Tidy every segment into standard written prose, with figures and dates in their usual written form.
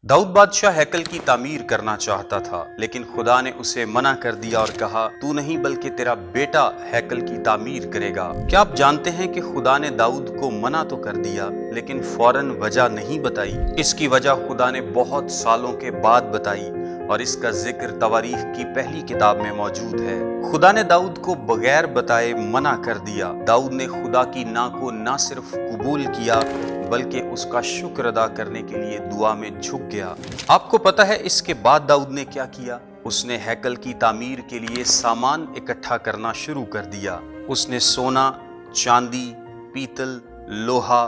दाऊद बादशाह हैकल की तामीर करना चाहता था, लेकिन खुदा ने उसे मना कर दिया और कहा, तू नहीं बल्कि तेरा बेटा हैकल की तामीर करेगा। क्या आप जानते हैं कि खुदा ने दाऊद को मना तो कर दिया, लेकिन फौरन वजह नहीं बताई। इसकी वजह खुदा ने बहुत सालों के बाद बताई और इसका जिक्र तवारीख की पहली किताब में मौजूद है। खुदा ने दाऊद को बगैर बताए मना कर दिया। दाऊद ने खुदा की ना को ना सिर्फ कबूल किया बल्कि उसका शुक्र अदा करने के लिए दुआ में झुक गया। आपको पता है इसके बाद दाऊद ने क्या किया? उसने हैकल की तामीर के लिए सामान इकट्ठा करना शुरू कर दिया। उसने सोना, चांदी, पीतल, लोहा,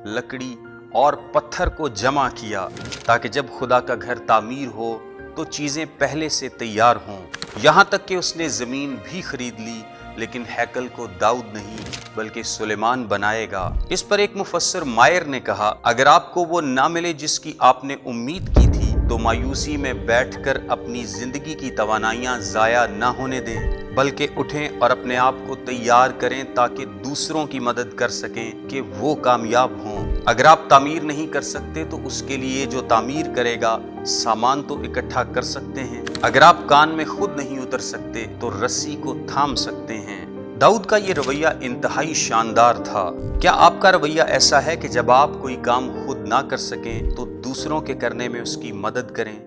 लकड़ी और पत्थर को जमा किया ताकि जब खुदा का घर तामीर हो तो चीजें पहले से तैयार हों। यहाँ तक कि उसने जमीन भी खरीद ली, लेकिन हैकल को दाऊद नहीं बल्कि सुलेमान बनाएगा। इस पर एक मुफस्सर मायर ने कहा, अगर आपको वो ना मिले जिसकी आपने उम्मीद की थी तो मायूसी में बैठकर अपनी जिंदगी की तवानाइयां जाया ना होने दें, बल्कि उठें और अपने आप को तैयार करें ताकि दूसरों की मदद कर सकें कि वो कामयाब हों। अगर आप तामीर नहीं कर सकते तो उसके लिए जो तामीर करेगा सामान तो इकट्ठा कर सकते हैं। अगर आप कान में खुद नहीं उतर सकते तो रस्सी को थाम सकते हैं। दाऊद का ये रवैया इंतहाई शानदार था। क्या आपका रवैया ऐसा है कि जब आप कोई काम खुद ना कर सकें तो दूसरों के करने में उसकी मदद करें?